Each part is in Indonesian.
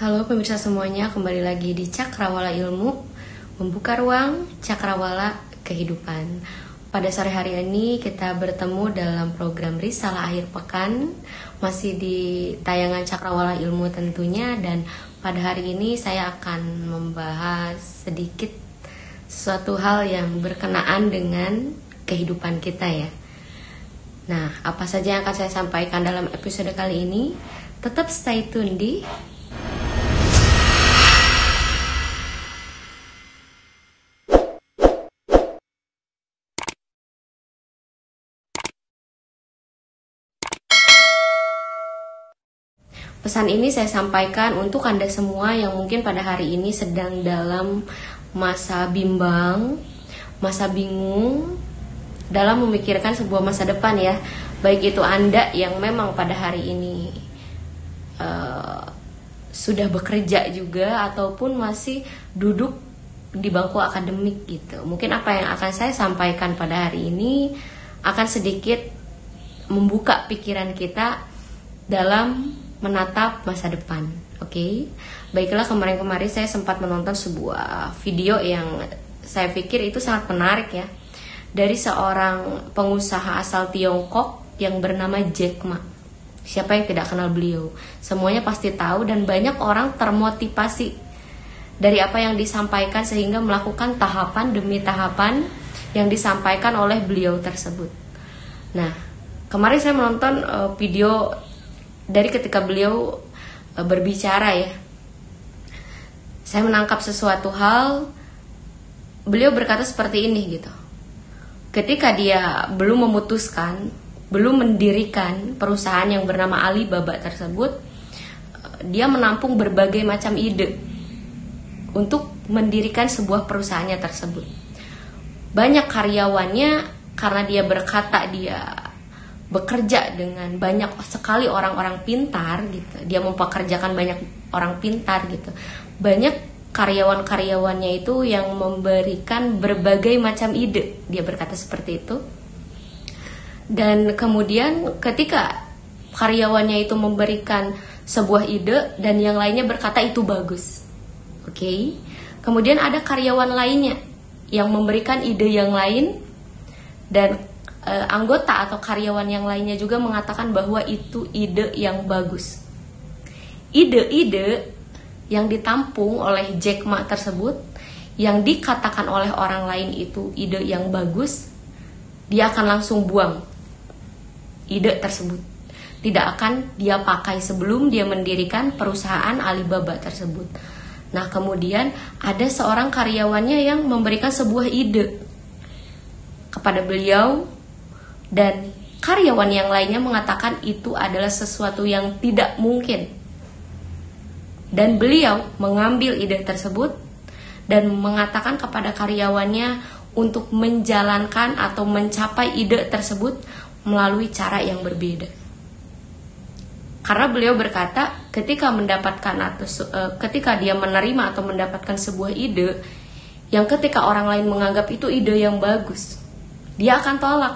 Halo pemirsa semuanya, kembali lagi di Cakrawala Ilmu, membuka ruang Cakrawala Kehidupan. Pada sore hari ini kita bertemu dalam program Risalah Akhir Pekan, masih di tayangan Cakrawala Ilmu tentunya. Dan pada hari ini saya akan membahas sedikit sesuatu hal yang berkenaan dengan kehidupan kita ya. Nah, apa saja yang akan saya sampaikan dalam episode kali ini? Tetap stay tune di pesan ini. Saya sampaikan untuk Anda semua yang mungkin pada hari ini sedang dalam masa bimbang, masa bingung dalam memikirkan sebuah masa depan ya. Baik itu Anda yang memang pada hari ini sudah bekerja juga ataupun masih duduk di bangku akademik gitu. Mungkin apa yang akan saya sampaikan pada hari ini akan sedikit membuka pikiran kita dalam menatap masa depan. Oke. Baiklah, kemarin-kemarin saya sempat menonton sebuah video yang saya pikir itu sangat menarik ya, dari seorang pengusaha asal Tiongkok yang bernama Jack Ma. Siapa yang tidak kenal beliau? Semuanya pasti tahu dan banyak orang termotivasi dari apa yang disampaikan sehingga melakukan tahapan demi tahapan yang disampaikan oleh beliau tersebut. Nah, kemarin saya menonton video dari ketika beliau berbicara ya. Saya menangkap sesuatu hal. Beliau berkata seperti ini gitu. Ketika dia belum memutuskan, belum mendirikan perusahaan yang bernama Alibaba tersebut, dia menampung berbagai macam ide untuk mendirikan sebuah perusahaannya tersebut. Banyak karyawannya, karena dia berkata dia bekerja dengan banyak sekali orang-orang pintar gitu. Dia mempekerjakan banyak orang pintar gitu. Banyak karyawan-karyawannya itu yang memberikan berbagai macam ide. Dia berkata seperti itu. Dan kemudian ketika karyawannya itu memberikan sebuah ide dan yang lainnya berkata itu bagus. Oke. Kemudian ada karyawan lainnya yang memberikan ide yang lain dan anggota atau karyawan yang lainnya juga mengatakan bahwa itu ide yang bagus. Ide-ide yang ditampung oleh Jack Ma tersebut, yang dikatakan oleh orang lain itu ide yang bagus, dia akan langsung buang ide tersebut. Tidak akan dia pakai sebelum dia mendirikan perusahaan Alibaba tersebut. Nah, kemudian ada seorang karyawannya yang memberikan sebuah ide kepada beliau, dan karyawan yang lainnya mengatakan itu adalah sesuatu yang tidak mungkin. Dan beliau mengambil ide tersebut dan mengatakan kepada karyawannya untuk menjalankan atau mencapai ide tersebut melalui cara yang berbeda. Karena beliau berkata ketika mendapatkan atau ketika dia menerima atau mendapatkan sebuah ide yang ketika orang lain menganggap itu ide yang bagus, dia akan tolak.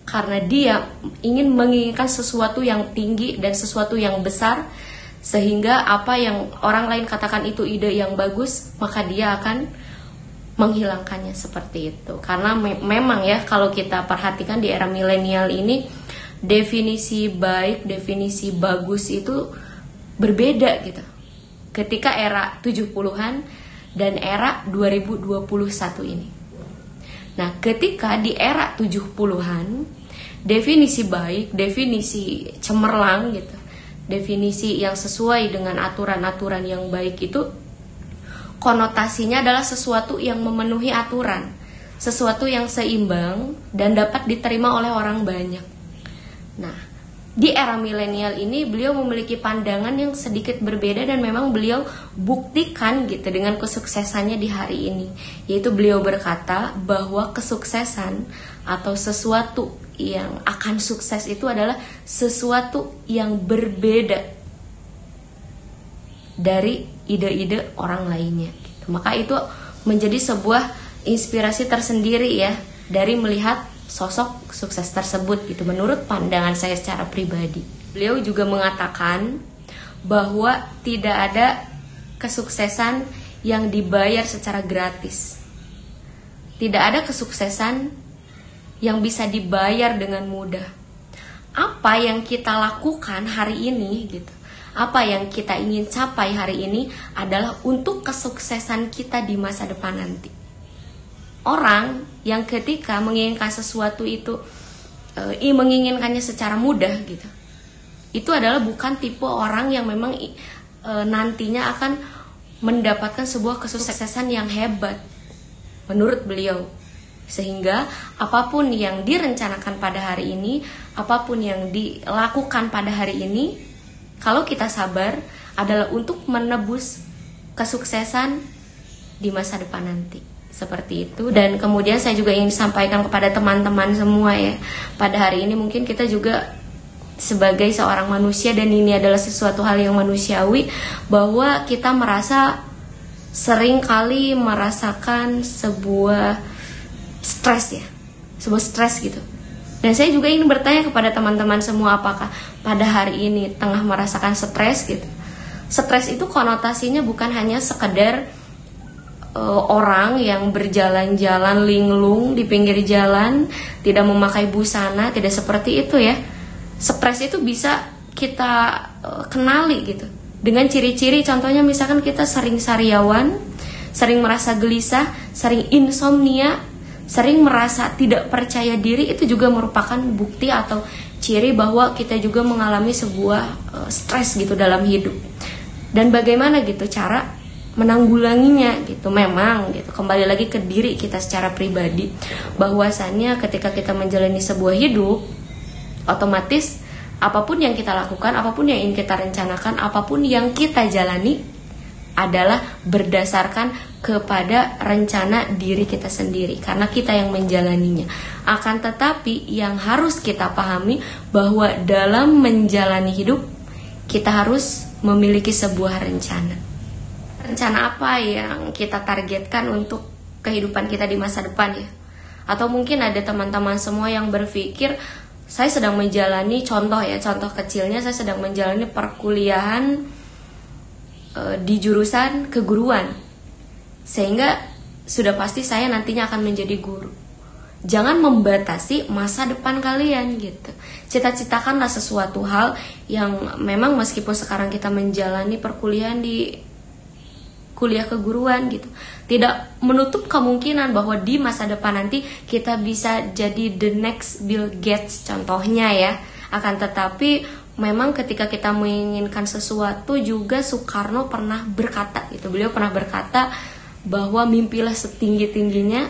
Karena dia menginginkan sesuatu yang tinggi dan sesuatu yang besar, sehingga apa yang orang lain katakan itu ide yang bagus, maka dia akan menghilangkannya seperti itu. Karena memang ya, kalau kita perhatikan di era milenial ini, definisi baik, definisi bagus itu berbeda gitu. Ketika era 70-an dan era 2021 ini. Nah, ketika di era 70-an, definisi baik, definisi cemerlang gitu, definisi yang sesuai dengan aturan-aturan yang baik itu konotasinya adalah sesuatu yang memenuhi aturan, sesuatu yang seimbang dan dapat diterima oleh orang banyak. Nah, di era milenial ini beliau memiliki pandangan yang sedikit berbeda dan memang beliau buktikan gitu dengan kesuksesannya di hari ini. Yaitu beliau berkata bahwa kesuksesan atau sesuatu yang akan sukses itu adalah sesuatu yang berbeda dari ide-ide orang lainnya gitu. Maka itu menjadi sebuah inspirasi tersendiri ya dari melihat sosok sukses tersebut gitu, menurut pandangan saya secara pribadi. Beliau juga mengatakan bahwa tidak ada kesuksesan yang dibayar secara gratis. Tidak ada kesuksesan yang bisa dibayar dengan mudah. Apa yang kita lakukan hari ini gitu, apa yang kita ingin capai hari ini adalah untuk kesuksesan kita di masa depan nanti. Orang yang ketika menginginkan sesuatu itu menginginkannya secara mudah gitu, itu adalah bukan tipe orang yang memang nantinya akan mendapatkan sebuah kesuksesan yang hebat menurut beliau. Sehingga apapun yang direncanakan pada hari ini, apapun yang dilakukan pada hari ini, kalau kita sabar adalah untuk menebus kesuksesan di masa depan nanti. Seperti itu. Dan kemudian saya juga ingin sampaikan kepada teman-teman semua ya, pada hari ini mungkin kita juga sebagai seorang manusia, dan ini adalah sesuatu hal yang manusiawi, bahwa kita merasa sering kali merasakan sebuah stres ya, sebuah stres gitu. Dan saya juga ingin bertanya kepada teman-teman semua, apakah pada hari ini tengah merasakan stres gitu? Stres itu konotasinya bukan hanya sekedar orang yang berjalan-jalan linglung di pinggir jalan, tidak memakai busana, tidak seperti itu ya. Stres itu bisa kita kenali gitu dengan ciri-ciri, contohnya misalkan kita sering sariawan, sering merasa gelisah, sering insomnia, sering merasa tidak percaya diri. Itu juga merupakan bukti atau ciri bahwa kita juga mengalami sebuah stres gitu dalam hidup. Dan bagaimana gitu cara menanggulanginya gitu? Memang gitu, kembali lagi ke diri kita secara pribadi, bahwasannya ketika kita menjalani sebuah hidup, otomatis apapun yang kita lakukan, apapun yang ingin kita rencanakan, apapun yang kita jalani adalah berdasarkan kepada rencana diri kita sendiri, karena kita yang menjalaninya. Akan tetapi yang harus kita pahami bahwa dalam menjalani hidup kita harus memiliki sebuah rencana. Rencana apa yang kita targetkan untuk kehidupan kita di masa depan ya? Atau mungkin ada teman-teman semua yang berpikir, saya sedang menjalani, contoh kecilnya, saya sedang menjalani perkuliahan di jurusan keguruan, sehingga sudah pasti saya nantinya akan menjadi guru. Jangan membatasi masa depan kalian gitu. Cita-citakanlah sesuatu hal yang memang meskipun sekarang kita menjalani perkuliahan di kuliah keguruan gitu, tidak menutup kemungkinan bahwa di masa depan nanti kita bisa jadi the next Bill Gates contohnya ya. Akan tetapi memang ketika kita menginginkan sesuatu juga, Soekarno pernah berkata gitu, beliau pernah berkata bahwa mimpilah setinggi-tingginya,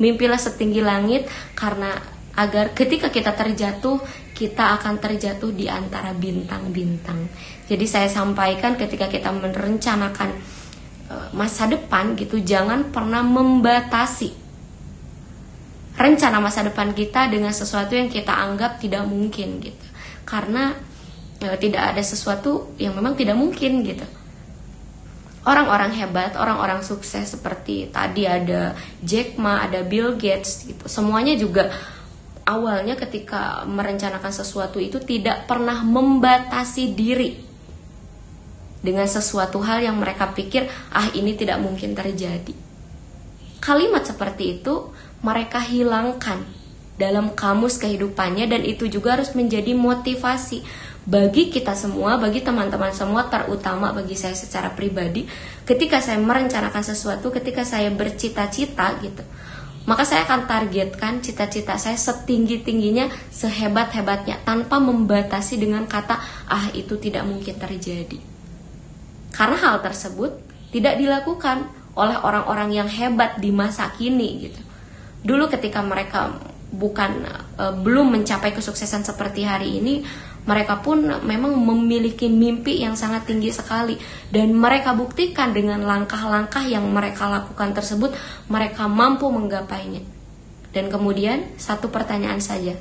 mimpilah setinggi langit, karena agar ketika kita terjatuh, kita akan terjatuh di antara bintang-bintang. Jadi saya sampaikan, ketika kita merencanakan masa depan gitu, jangan pernah membatasi rencana masa depan kita dengan sesuatu yang kita anggap tidak mungkin gitu. Karena tidak ada sesuatu yang memang tidak mungkin gitu. Orang-orang hebat, orang-orang sukses seperti tadi ada Jack Ma, ada Bill Gates gitu, semuanya juga awalnya ketika merencanakan sesuatu itu tidak pernah membatasi diri dengan sesuatu hal yang mereka pikir, ini tidak mungkin terjadi. Kalimat seperti itu mereka hilangkan dalam kamus kehidupannya, dan itu juga harus menjadi motivasi bagi kita semua, bagi teman-teman semua, terutama bagi saya secara pribadi. Ketika saya merencanakan sesuatu, ketika saya bercita-cita gitu, maka saya akan targetkan cita-cita saya setinggi-tingginya, sehebat-hebatnya, tanpa membatasi dengan kata, itu tidak mungkin terjadi. Karena hal tersebut tidak dilakukan oleh orang-orang yang hebat di masa kini gitu. Dulu ketika mereka belum mencapai kesuksesan seperti hari ini, mereka pun memang memiliki mimpi yang sangat tinggi sekali, dan mereka buktikan dengan langkah-langkah yang mereka lakukan tersebut, mereka mampu menggapainya. Dan kemudian satu pertanyaan saja,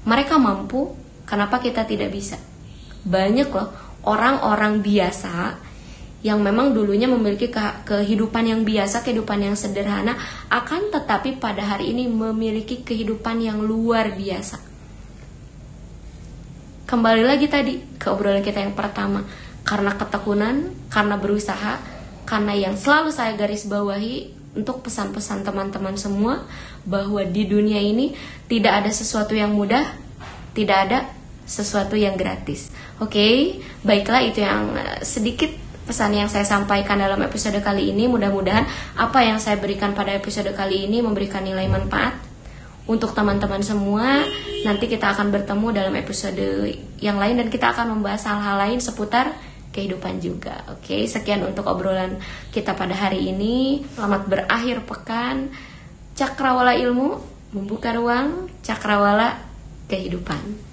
mereka mampu, kenapa kita tidak bisa? Banyak loh orang-orang biasa yang memang dulunya memiliki kehidupan yang biasa, kehidupan yang sederhana, akan tetapi pada hari ini memiliki kehidupan yang luar biasa. kembali lagi tadi ke obrolan kita yang pertama, karena ketekunan, karena berusaha, karena yang selalu saya garis bawahi untuk pesan-pesan teman-teman semua, bahwa di dunia ini tidak ada sesuatu yang mudah, tidak ada sesuatu yang gratis. Oke, baiklah, itu yang sedikit pesan yang saya sampaikan dalam episode kali ini. Mudah-mudahan apa yang saya berikan pada episode kali ini memberikan nilai manfaat untuk teman-teman semua. Nanti kita akan bertemu dalam episode yang lain dan kita akan membahas hal-hal lain seputar kehidupan juga. Oke, sekian untuk obrolan kita pada hari ini. Selamat berakhir pekan. Cakrawala ilmu membuka ruang, cakrawala kehidupan.